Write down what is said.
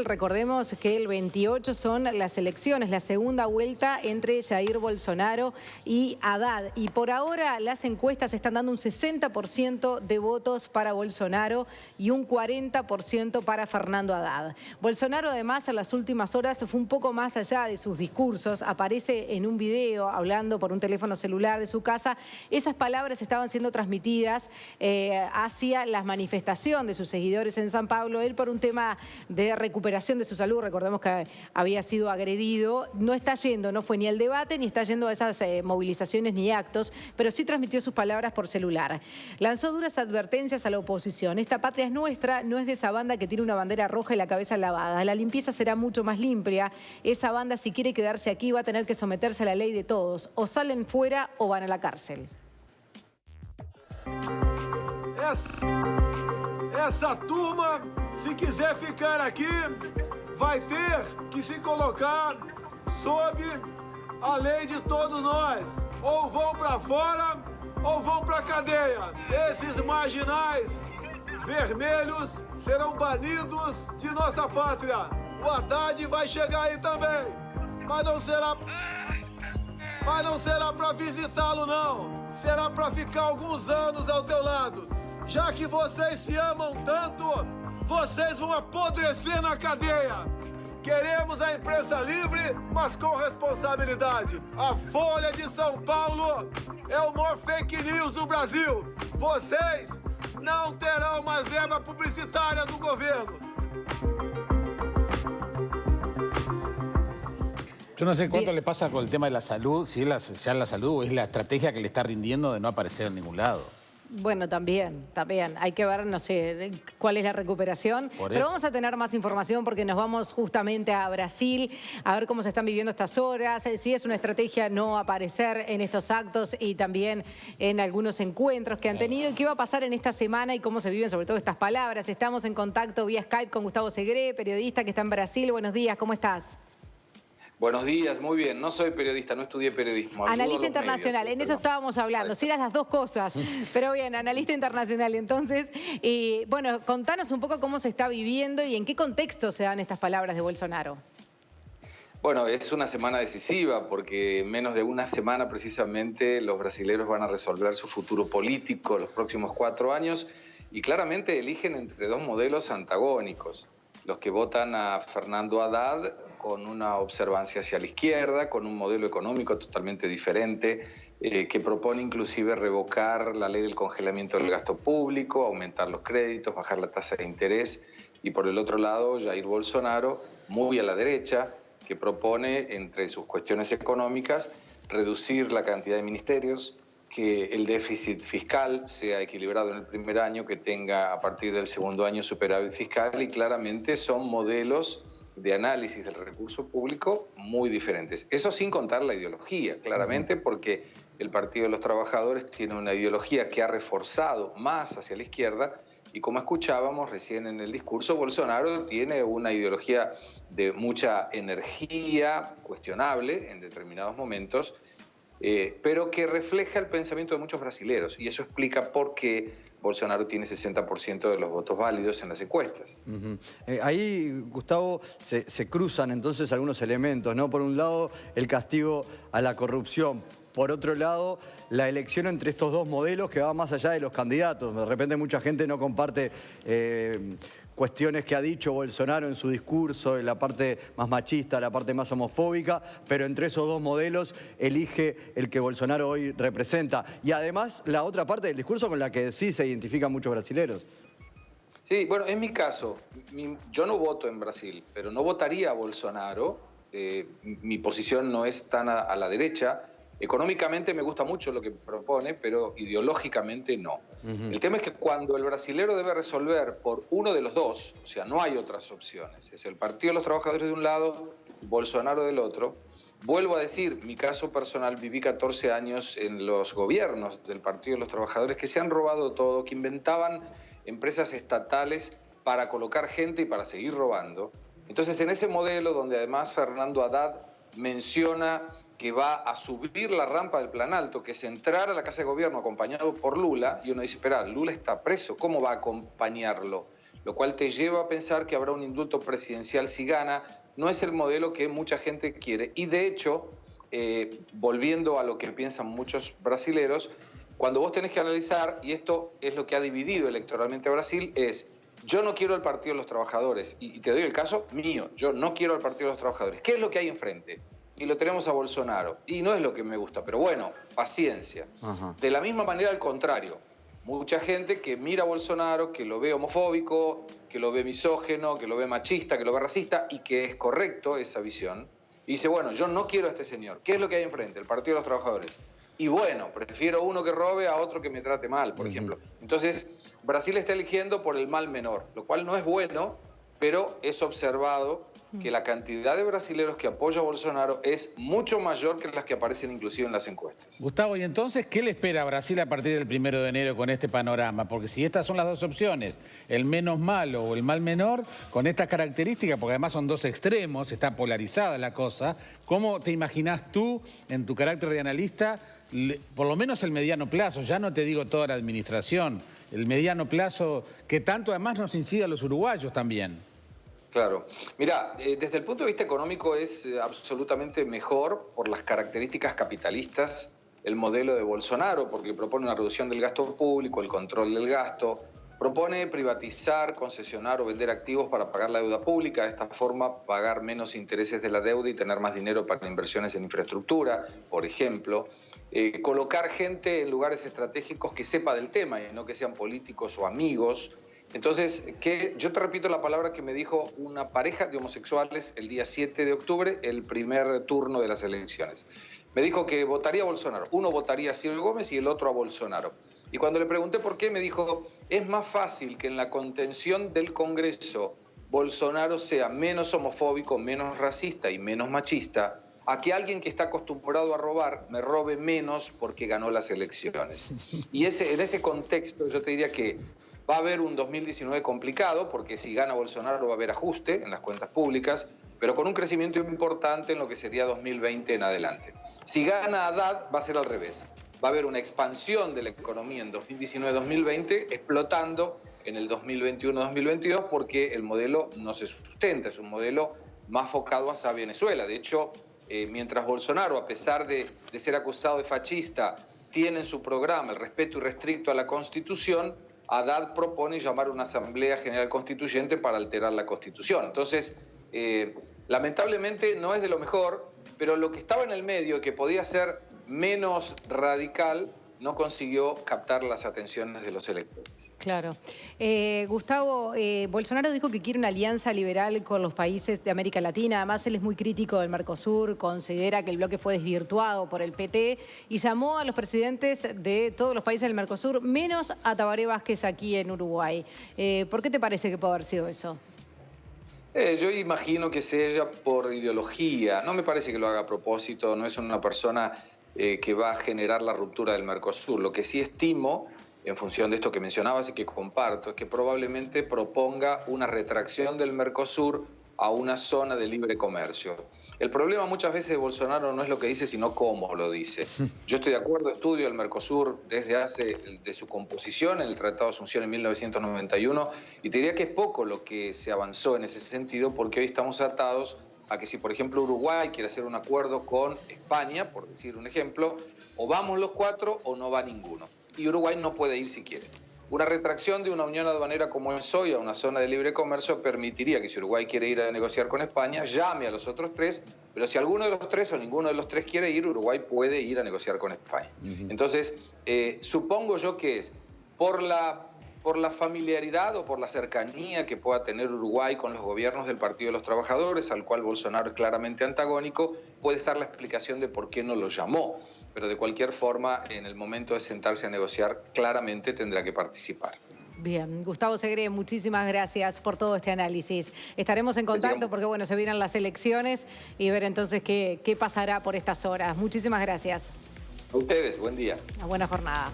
Brasil, recordemos que el 28 son las elecciones, la segunda vuelta entre Jair Bolsonaro y Haddad. Y por ahora las encuestas están dando un 60% de votos para Bolsonaro y un 40% para Fernando Haddad. Bolsonaro además en las últimas horas fue un poco más allá de sus discursos. Aparece en un video hablando por un teléfono celular de su casa. Esas palabras estaban siendo transmitidas hacia la manifestación de sus seguidores en San Pablo. Él por un tema de recuperación de su salud, recordemos que había sido agredido, no está yendo, no fue ni al debate ni está yendo a esas movilizaciones ni actos, pero sí transmitió sus palabras por celular. Lanzó duras advertencias a la oposición. Esta patria es nuestra, no es de esa banda que tiene una bandera roja y la cabeza lavada. La limpieza será mucho más limpia. Esa banda, si quiere quedarse aquí, va a tener que someterse a la ley de todos. O salen fuera o van a la cárcel. Essa turma, se quiser ficar aqui, vai ter que se colocar sob a lei de todos nós. Ou vão para fora, ou vão para cadeia. Esses marginais vermelhos serão banidos de nossa pátria. O Haddad vai chegar aí também, mas não será para visitá-lo, não. Será para ficar alguns anos ao teu lado. Já que vocês se amam tanto, vocês vão apodrecer na cadeia. Queremos a imprensa livre, mas com responsabilidade. A Folha de São Paulo é o maior fake news do Brasil. Vocês não terão mais verba publicitária do governo. Yo no sé cuánto le pasa con el tema de la salud, si es ya la salud o es la estrategia que le está rindiendo de no aparecer en ningún lado. Bueno, también. Hay que ver, no sé, cuál es la recuperación. Pero vamos a tener más información porque nos vamos justamente a Brasil a ver cómo se están viviendo estas horas, si es una estrategia no aparecer en estos actos y también en algunos encuentros que han tenido y qué va a pasar en esta semana y cómo se viven sobre todo estas palabras. Estamos en contacto vía Skype con Gustavo Segre, periodista que está en Brasil. Buenos días, ¿cómo estás? Buenos días, muy bien. No soy periodista, no estudié periodismo. Analista internacional, en eso estábamos hablando. Sí, eran las dos cosas, pero bien, analista internacional. Entonces, bueno, contanos un poco cómo se está viviendo y en qué contexto se dan estas palabras de Bolsonaro. Bueno, es una semana decisiva porque en menos de una semana precisamente los brasileños van a resolver su futuro político los próximos 4 años y claramente eligen entre dos modelos antagónicos. Los que votan a Fernando Haddad con una observancia hacia la izquierda, con un modelo económico totalmente diferente, que propone inclusive revocar la ley del congelamiento del gasto público, aumentar los créditos, bajar la tasa de interés. Y por el otro lado, Jair Bolsonaro, muy a la derecha, que propone, entre sus cuestiones económicas, reducir la cantidad de ministerios, que el déficit fiscal sea equilibrado en el primer año, que tenga a partir del segundo año superávit fiscal y claramente son modelos de análisis del recurso público muy diferentes. Eso sin contar la ideología, claramente, porque el Partido de los Trabajadores tiene una ideología que ha reforzado más hacia la izquierda y como escuchábamos recién en el discurso, Bolsonaro tiene una ideología de mucha energía, cuestionable en determinados momentos, pero que refleja el pensamiento de muchos brasileros y eso explica por qué Bolsonaro tiene 60% de los votos válidos en las encuestas. Ahí, Gustavo, se cruzan entonces algunos elementos, ¿no? Por un lado, el castigo a la corrupción. Por otro lado, la elección entre estos dos modelos que va más allá de los candidatos. De repente mucha gente no comparte cuestiones que ha dicho Bolsonaro en su discurso, en la parte más machista, la parte más homofóbica, pero entre esos dos modelos elige el que Bolsonaro hoy representa. Y además la otra parte del discurso con la que sí se identifican muchos brasileros. Sí, bueno, en mi caso, yo no voto en Brasil, pero no votaría a Bolsonaro. Mi posición no es tan a la derecha. Económicamente me gusta mucho lo que propone, pero ideológicamente no. El tema es que cuando el brasilero debe resolver por uno de los dos, o sea, no hay otras opciones, es el Partido de los Trabajadores de un lado, Bolsonaro del otro. Vuelvo a decir, mi caso personal, viví 14 años en los gobiernos del Partido de los Trabajadores que se han robado todo, que inventaban empresas estatales para colocar gente y para seguir robando. Entonces, en ese modelo donde además Fernando Haddad menciona que va a subir la rampa del Planalto, que es entrar a la Casa de Gobierno acompañado por Lula, y uno dice, espera, Lula está preso, ¿cómo va a acompañarlo? lo cual te lleva a pensar que habrá un indulto presidencial si gana. No es el modelo que mucha gente quiere. Y de hecho, volviendo a lo que piensan muchos brasileros, cuando vos tenés que analizar, y esto es lo que ha dividido electoralmente a Brasil, es: yo no quiero el Partido de los Trabajadores, y te doy el caso mío, yo no quiero el Partido de los Trabajadores. ¿Qué es lo que hay enfrente? Y lo tenemos a Bolsonaro, y no es lo que me gusta, pero bueno, paciencia. Ajá. De la misma manera, al contrario, mucha gente que mira a Bolsonaro, que lo ve homofóbico, que lo ve misógeno, que lo ve machista, que lo ve racista, y que es correcto esa visión, y dice, bueno, yo no quiero a este señor. ¿Qué es lo que hay enfrente? El Partido de los Trabajadores. Y bueno, prefiero uno que robe a otro que me trate mal, por ejemplo. Entonces, Brasil está eligiendo por el mal menor, lo cual no es bueno, pero es observado que la cantidad de brasileños que apoya a Bolsonaro es mucho mayor que las que aparecen inclusive en las encuestas. Gustavo, ¿y entonces qué le espera a Brasil a partir del 1 de enero con este panorama? Porque si estas son las dos opciones, el menos malo o el mal menor, con estas características, porque además son dos extremos, está polarizada la cosa, ¿cómo te imaginás tú, en tu carácter de analista, por lo menos el mediano plazo, ya no te digo toda la administración, el mediano plazo que tanto además nos incide a los uruguayos también? Claro. Mira, desde el punto de vista económico es absolutamente mejor por las características capitalistas el modelo de Bolsonaro, porque propone una reducción del gasto público, el control del gasto, propone privatizar, concesionar o vender activos para pagar la deuda pública, de esta forma pagar menos intereses de la deuda y tener más dinero para inversiones en infraestructura, por ejemplo. Colocar gente en lugares estratégicos que sepa del tema y no que sean políticos o amigos. Entonces, yo te repito la palabra que me dijo una pareja de homosexuales el día 7 de octubre, el primer turno de las elecciones. Me dijo que votaría a Bolsonaro. Uno votaría a Ciro Gómez y el otro a Bolsonaro. Y cuando le pregunté por qué, me dijo, es más fácil que en la contención del Congreso Bolsonaro sea menos homofóbico, menos racista y menos machista, a que alguien que está acostumbrado a robar me robe menos porque ganó las elecciones. Y en ese contexto yo te diría que va a haber un 2019 complicado, porque si gana Bolsonaro va a haber ajuste en las cuentas públicas, pero con un crecimiento importante en lo que sería 2020 en adelante. Si gana Haddad, va a ser al revés. Va a haber una expansión de la economía en 2019-2020, explotando en el 2021-2022, porque el modelo no se sustenta, es un modelo más focado hacia Venezuela. De hecho, mientras Bolsonaro, a pesar de ser acusado de fascista, tiene en su programa el respeto irrestricto a la Constitución, Haddad propone llamar a una Asamblea General Constituyente para alterar la Constitución. Entonces, lamentablemente no es de lo mejor, pero lo que estaba en el medio, que podía ser menos radical, no consiguió captar las atenciones de los electores. Claro. Gustavo, Bolsonaro dijo que quiere una alianza liberal con los países de América Latina. Además, él es muy crítico del Mercosur, considera que el bloque fue desvirtuado por el PT y llamó a los presidentes de todos los países del Mercosur, menos a Tabaré Vázquez aquí en Uruguay. ¿Por qué te parece que puede haber sido eso? Yo imagino que sea por ideología. No me parece que lo haga a propósito, no es una persona que va a generar la ruptura del Mercosur. Lo que sí estimo, en función de esto que mencionabas y que comparto, es que probablemente proponga una retracción del Mercosur a una zona de libre comercio. El problema muchas veces de Bolsonaro no es lo que dice, sino cómo lo dice. Yo estoy de acuerdo, estudio el Mercosur de su composición en el Tratado de Asunción en 1991, y te diría que es poco lo que se avanzó en ese sentido, porque hoy estamos atados a que si, por ejemplo, Uruguay quiere hacer un acuerdo con España, por decir un ejemplo, o vamos los cuatro o no va ninguno. Y Uruguay no puede ir si quiere. Una retracción de una unión aduanera como es hoy a una zona de libre comercio permitiría que si Uruguay quiere ir a negociar con España, llame a los otros tres, pero si alguno de los tres o ninguno de los tres quiere ir, Uruguay puede ir a negociar con España. Entonces, supongo yo que es por la familiaridad o por la cercanía que pueda tener Uruguay con los gobiernos del Partido de los Trabajadores, al cual Bolsonaro es claramente antagónico, puede estar la explicación de por qué no lo llamó. Pero de cualquier forma, en el momento de sentarse a negociar, claramente tendrá que participar. Bien, Gustavo Segre, muchísimas gracias por todo este análisis. Estaremos en contacto porque, bueno, se vienen las elecciones y ver entonces qué pasará por estas horas. Muchísimas gracias. A ustedes, buen día. Una buena jornada.